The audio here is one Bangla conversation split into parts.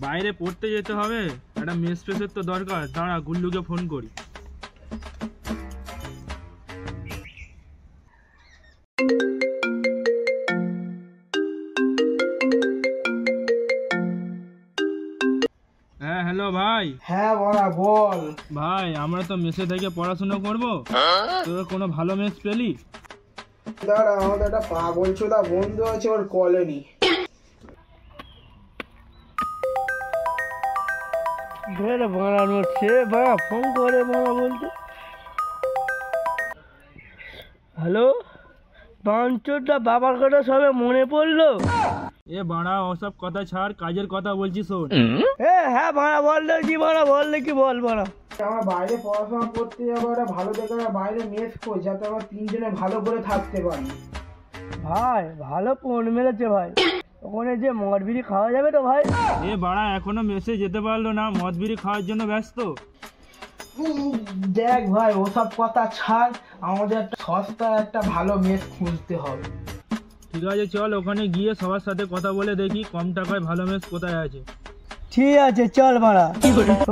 বাইরে পড়তে যেতে হবে, একটা মেস ফেসের তো দরকার। দাঁড়া গুল্লুকে ফোন করি। হ্যাঁ হ্যালো ভাই। হ্যাঁ বড়া বল। ভাই আমরা তো মেসে থেকে পড়াশোনা করব, তোর কোনো ভালো মেস পেলি? দাঁড়া, আমাদের একটা পাগল ছোদা বন্ধু আছে, ওর কলোনি। ধরে বানানো সে বাবা ফোন করে বাবা বলতো। হ্যালো, বাঞ্চোরটা বাবার কথা সবে মনে পড়লো। এ বাড়া ওসব কথা ছাড়, কাজের কথা বলছি শোন। হ্যাঁ বাড়া বললে কি বাড়া, বললে কি বল বাড়া। আমার বাইরে পড়াশোনা করতে যাবো, একটা ভালো দেখে বাইরে মেস খোঁজ, যাতে আমরা তিনজনে ভালো করে থাকতে পারি। ভাই ভালো ফোন মেরেছে ভাই, ওখানে যে মদ বিড়ি খাওয়া যাবে তো ভাই? এ বাড়া এখনো মেসে যেতে পারলো না, মদ বিড়ি খাওয়ার জন্য ব্যস্ত। দেখ ভাই ওসব কথা ছাড়, আমাদের একটা সস্তা একটা ভালো মেস খুঁজতে হবে। ঠিক আছে চল ওখানে গিয়ে সবার সাথে কথা বলে দেখি কম টাকায় ভালো মেস কোথায় আছে। ঠিক আছে চল বাড়া,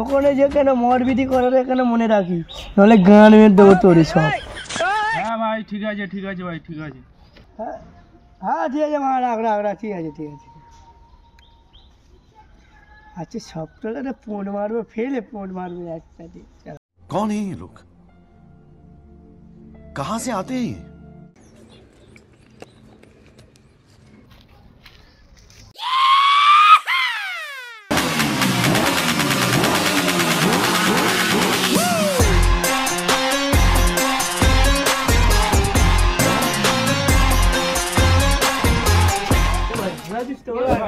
ওখানে যেখানে মদ বিড়ি করে এখানে মনে রাখি, নাহলে গান মেরে দেবো তোর সব। হ্যাঁ ভাই ঠিক আছে ভাই ঠিক আছে। হ্যাঁ ঠিক আছে মা, রাখ ঠিক আছে। আচ্ছা সবটা ফোন মারবো, ফেলে ফোন মারবো একসাথে। कौन है ये लोग? कहां से आते हैं?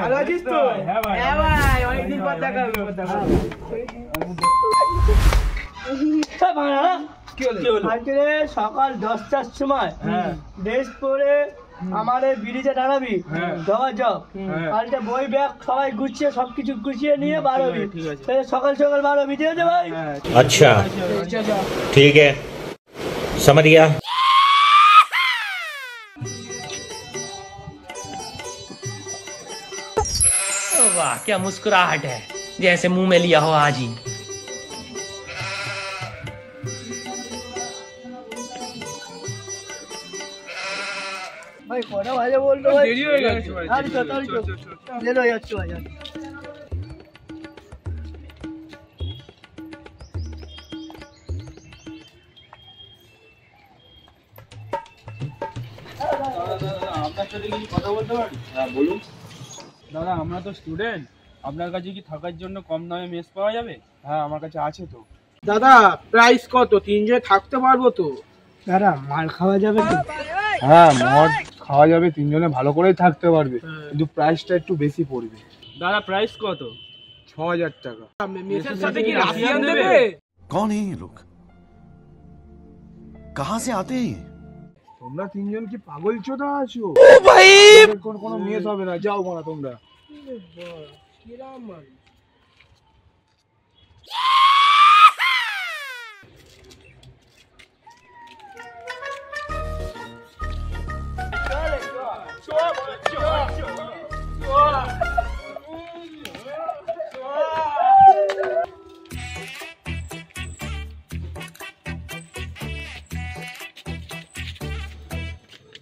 ভালো আছিস তো? হ্যাঁ ভাই অনেকদিন পর দেখা হলো। আজকে সকাল 10টার সময় ড্রেস পরে আমার ব্রিজে দাঁড়াবি, যোগাযোগ কালকে বই ব্যাগ সবাই গুছিয়ে সবকিছু গুছিয়ে নিয়ে বাড়াবি। সকাল সকাল বাড়াবি, ঠিক আছে ভাই? अच्छा ठीक है, समझ गया। वाह क्या मुस्कुराहट है, जैसे मुंह में लिया हो आज ही। ভাই কটা বাজে বলতো ভাই? দেরি হয়ে গেছে ভাই। দেরি হয়ে যাচ্ছে ভাই। আপনার সাথে কিছু কথা বলতে পারি? হ্যাঁ বলুন। দাদা আমরা তো স্টুডেন্ট, আপনার কাছে কি থাকার জন্য কম দামে মেস পাওয়া যাবে? হ্যাঁ আমার কাছে আছে তো। দাদা প্রাইস কত? তিনজনে থাকতে পারবো তো? দাদা মাল খাওয়া যাবে তো? হ্যাঁ মদ খাওয়া যাবে, তিনজনে ভালো করেই থাকতে পারবে, কিন্তু প্রাইসটা একটু বেশি পড়বে। দাদা প্রাইস কত? 6000 টাকা। মেসের সাথে কি রাশিয়ান দেবে? कौन है ये लोग? कहां से आते हैं? তোমরা তিনজন কি পাগল চোদা আছো? কোনো মেস হবে না, যাও মারা তোমরা।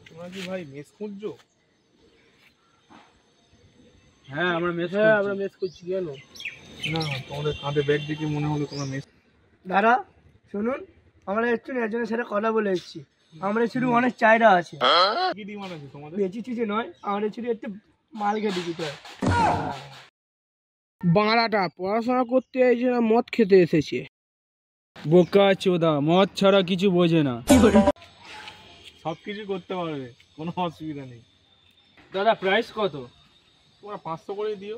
তোমরা কি ভাই মেস খুঁজছো? হ্যাঁ আমরা মেস করছি। কেন? না তোমাদের কাঁধে ব্যাগ দেখে মনে হলো তোমরা মেস। দাদা শুনুন, আমরা একটু একজনের সাথে কথা বলে এসেছি, আমরা শুধু অনেক চাহিদা আছে। কি ডিমান্ড আছে তোমাদের? বেশি কিছু নয়, আমরা শুধু একটু মাল খেতে দিতে হয়। বাংলাটা পড়াশোনা করতে এসেছে না মদ খেতে এসেছে? বোকা চোদা, মদ ছাড়া কিছু বোঝে না। সবকিছু করতে পারবে, কোনো অসুবিধা নেই। দাদা প্রাইস কত? তোমরা 500 করে দিও।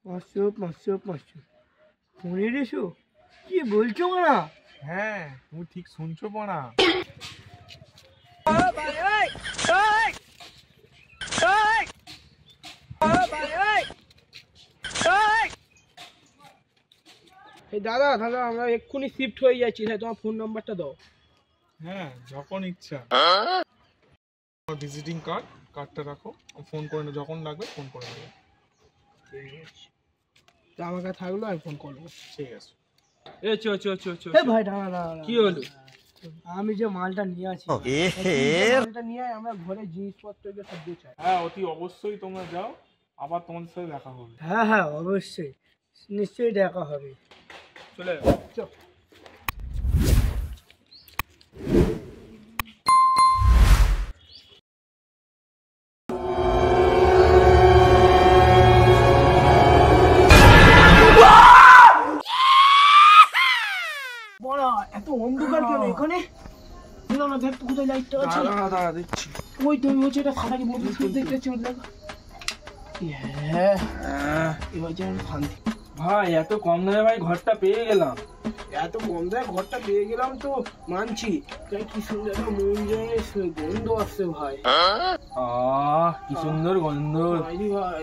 500 1500 কি বলছো না? হ্যাঁ তুমি ঠিক শুনছো পড়া। দাদা দাদা আমরা এক্ষুনি শিফট হয়ে যাচ্ছি, তোমার ফোন নাম্বারটা দাও। হ্যাঁ যখন ইচ্ছা। ভিজিটিং কার্ডটা রাখো, ফোন করে যখন লাগবে ফোন করে নেবে। তো আমাকে থাকলো আমি ফোন করবো। ঠিক আছে। এ চো চো চো চো এ ভাই দাঁড়া দাঁড়া, কি হলো? আমি যে মালটা নিয়ে আছি মালটা নিয়ে আমরা ঘরে জিনিসপত্র সব গুছাই। হ্যাঁ অতি অবশ্যই তোমরা যাও, আবার তোমাদের সাথে দেখা হবে। হ্যাঁ হ্যাঁ অবশ্যই, নিশ্চয়ই দেখা হবে। চলে চল। এত অন্ধকার কেন এখানে? না না দেখ তো কোথায় লাইটটা আছে। দাঁড়া দিচ্ছি। ওই তুমি হচ্ছে এটা ফাটাকি বলতে দেখতে চল দেখ। হ্যাঁ এবার যেন শান্তি। ভাই এত কম দামে ভাই ঘরটা পেয়ে গেলাম। এত কম দামে ঘরটা পেয়ে গেলাম তো মানছি, তাই কি সুন্দর একটা মন জনের গন্ধ আসছে ভাই। কি সুন্দর গন্ধ। ভাই ভাই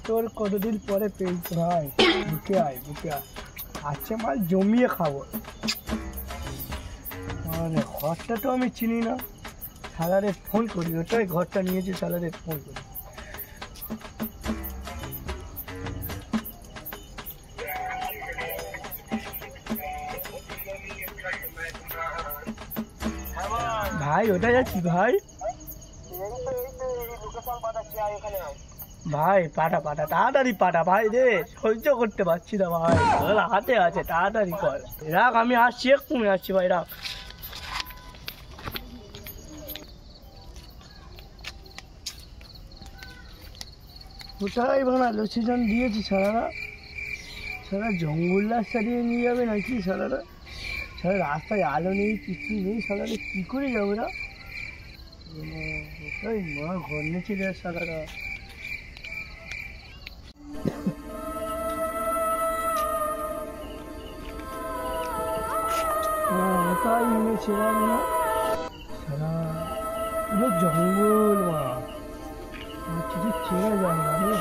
তোর কতদিন পরে পেয়েছি ভাই। বুকে আয় বুকে আয়, আচ্ছা মাল জমিয়ে খাবো। আরে ঘরটা তো আমি চিনি না, সালারে ফোন করি, ওটাই ঘরটা নিয়েছি, সালারে ফোন করি। ভাই ওটা যাচ্ছি ভাই। ভাই পাঠা পাঠা তাড়াতাড়ি পাঠা ভাই রে, সহ্য করতে পারছি না ভাই, হাতে আছে তাড়াতাড়ি কর। রাখ আমি আসছি, এক্ষুনি আসছি ভাই, রাখ। কোথায় বানালো সিজন দিয়েছি সারারা, সারা জঙ্গল রাস্তা দিয়ে নিয়ে যাবে নাকি সারারা? সারা রাস্তায় আলো নেই কিছু নেই, সারারা কি করে যাবে না? কোথায় মা ঘর নিয়েছি রে সারারা। ওটাই এনেছিলাম না, সারা পুরো জঙ্গল মা, কিছু চেনা যায় না রে।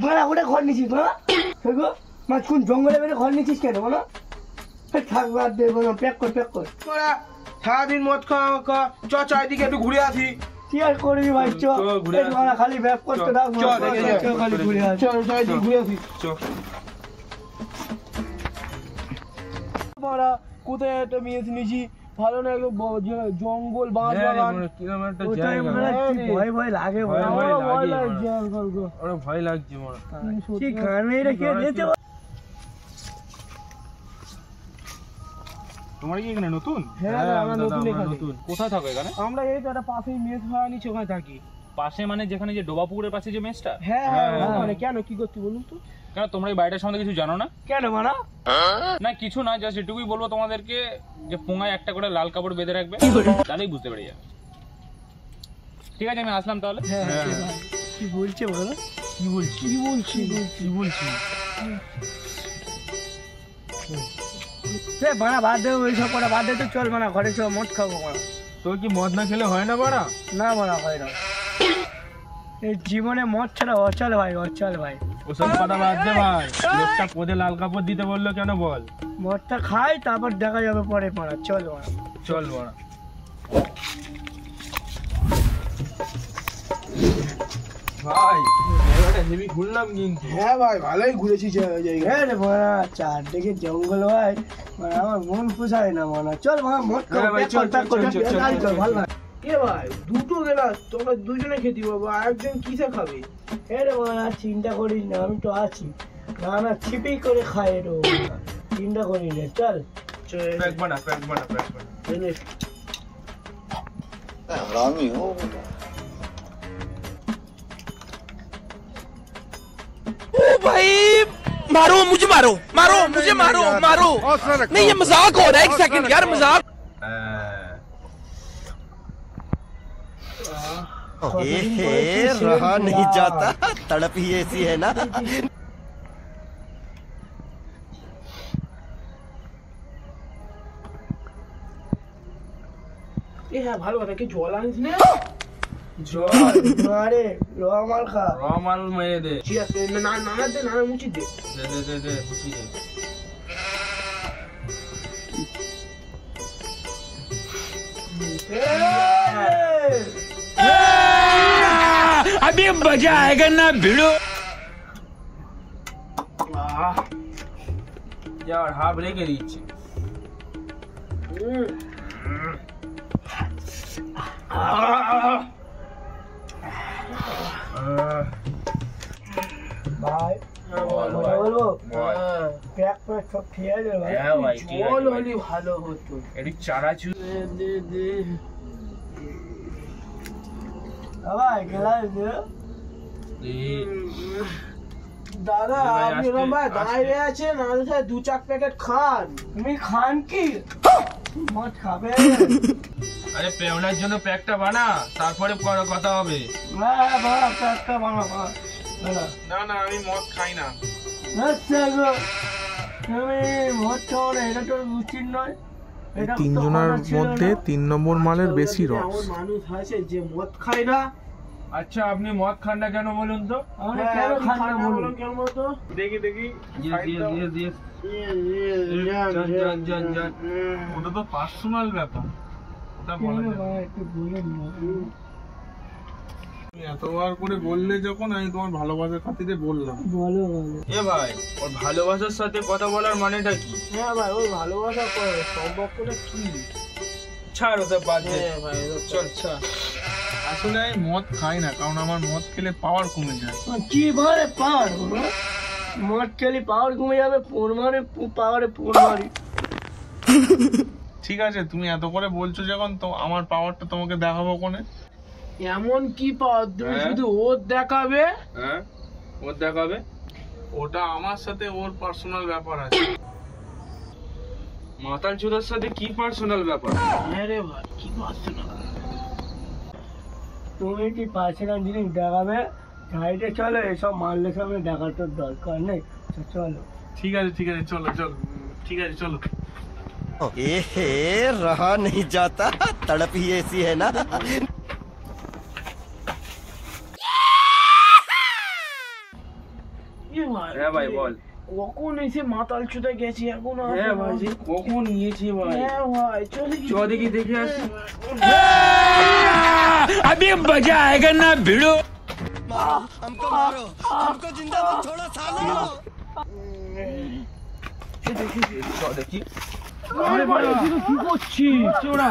ভাড়া ওটা ঘর নিছিস ভাড়া? মাঝখান জঙ্গলে বেড়ে ঘর নিছিস কেন বলো? থাক বাদ দে, প্যাক কর প্যাক কর। সারাদিন মদ খাওয়া চ চারিদিকে একটু ঘুরে আসি। কি আর করবি ভাই, চ খালি ব্যাক করতে থাক, খালি ঘুরে আসি, চল চারিদিকে ঘুরে আসি। মারা কোথায় একটা মেয়ে নিয়েছি, ভালো না জঙ্গল বাঁশ বাগান, ভয় ভয় লাগে, ভয় লাগছে কি গানে রেখে দিয়েছে। তোমার কি এখানে নতুন? হ্যাঁ আমরা নতুন এখানে। কোথায় থাকো এখানে? আমরা এই তো একটা পাশেই মেস ভাড়া নিচ্ছি, ওখানে থাকি। পাশে মানে যেখানে যে ডোবা পুকুরের পাশে যে মেসটা? হ্যাঁ হ্যাঁ ওখানে। কেন কি করতে বলুন তো? কেন তোমরা এই বাড়িটার সম্বন্ধে কিছু জানো না? কেন মানা? না কিছু না, জাস্ট এটুকুই বলবো তোমাদেরকে যে পোঙায় একটা করে লাল কাপড় বেঁধে রাখবে, তাহলেই বুঝতে পেরে যাবে। ঠিক আছে আমি আসলাম তাহলে। কি বলছে বলো? কি বলছি কি বলছি কি বলছি বাড়া বাদ দে, ওই সব করা বাদ দে তো, চল বানা ঘরে চল, মদ খাবো বাড়া। তোর কি মদ না খেলে হয় না বাড়া? না বাড়া হয় না, এই জীবনে মদ ছাড়া অচল ভাই, অচল ভাই। ওসব কথা বাদ দে ভাই, লোকটা পদে লাল কাপড় দিতে বললো কেন বল? মদটা খাই তারপর দেখা যাবে পরে বাড়া, চল বাড়া চল বাড়া। ভাই হেভি ঘুরলাম কিন্তু। হ্যাঁ ভাই ভালোই ঘুরেছি জায়গা। হ্যাঁ রে বাড়া, চারদিকে জঙ্গল ভাই, মানে আমার মন পোষায় না বাড়া, চল বাড়া মদ খাবো, ভালো না। কে ভাই দুটো গেলাস, তোমরা দুজনে খেতে পাবো, আরেকজন কিসে খাবে? হ্যাঁ রে বাড়া চিন্তা করিস না, আমি তো আছি, না না ছিপি করে খাই রে, চিন্তা করিস না, চল প্যাক বানা প্যাক বানা প্যাক বানা। हरामी हो बेटा। ओ भाई मारो मुझे, मारो मारो मुझे, मारो मारो। नहीं ये मजाक हो रहा है, एक सेकंड यार मजाक। रहा नहीं जाता, तड़प ही ऐसी है ना। হ্যাঁ ভালো কথা, কি জল আনিস না? আরে রমাল খা রমাল মেরে দে ঠিক আছে নানা দে নানা মুচি দে দে খুশি দে अभी मजा आएगा ना भिड़ो যার হাফ রেখে দিচ্ছি ভাই বলবো প্যাক প্যাক সব ঠিক আছে ভাই হ্যাঁ ভাই ঠিক আছে জল হলে ভালো হতো এটি চানাচুর দে ভাই গেলাস দে দাদা আপনি এরকম ভাই দাঁড়িয়ে আছেন আমাদের সাথে 2-4 প্যাকেট খান তুমি খান কি মদ খাবে আরে পেওনার জন্য প্যাকটা বানা তারপরে কথা হবে না বাবা একটা বানাবো না আমি মদ খাই না আচ্ছা গো তুমি মদ খাও না এটা তো উচিত নয় এটা তিনজনের মধ্যে 3 নম্বর মালের বেশি রস। এমন মানুষ আছে যে মদ খায় না আচ্ছা আপনি মদ খান না কেন বলুন তো আমরা কেন খান না বলুন কেন বলতো দেখি ওটা তো পার্সোনাল ব্যাপার ওটা বলা যাবে না। একটু বলুন না তুমি এতবার করে বললে যখন আমি তোমার ভালোবাসার খাতিরে বললাম। বলো এ ভাই ওর ভালোবাসার সাথে কথা বলার মানেটা কি হ্যাঁ ভাই ওই ভালোবাসা করে সম্পর্কটা কি ছাড় ওসব বাদ দে হ্যাঁ ভাই চল ছাড় আসলে আমি মদ খাই না, কারণ আমার মদ খেলে পাওয়ার কমে যায়। কি ভাবে পাওয়ার মদ খেলি পাওয়ার কমে যাবে পাওয়ারে পোড় মারি ঠিক আছে, তুমি এত করে বলছো যখন, তো আমার পাওয়ারটা তোমাকে দেখাবো কোনে। এমন কি পাওয়ার তুমি শুধু ওর দেখাবে হ্যাঁ ওর দেখাবে ওটা আমার সাথে ওর পার্সোনাল ব্যাপার আছে। মাতাল চোদার সাথে কি পার্সোনাল ব্যাপার? হ্যাঁ রে ভাই কি পার্সোনাল তুমি কি পার্সোনাল জিনিস দেখাবে? সাইডে চলো, এসব মারলে সামনে দেখার তো দরকার নেই। চলো ঠিক আছে চলো ঠিক আছে চলো। एहे रहा नहीं जाता, तड़प ही ऐसी है ना। হ্যাঁ ভাই বল। কখন এসে মাতাল চুদা গেছি এখন হ্যাঁ ভাই কখন নিয়েছি ভাই? হ্যাঁ ভাই চ দেখি দেখে আসি। अभी मजा आएगा ना भिड़ो हमको मारो, हमको जिंदा मत छोड़ो सालो। চ দেখি। আরে ভাই তুই কি করছিস? চোরা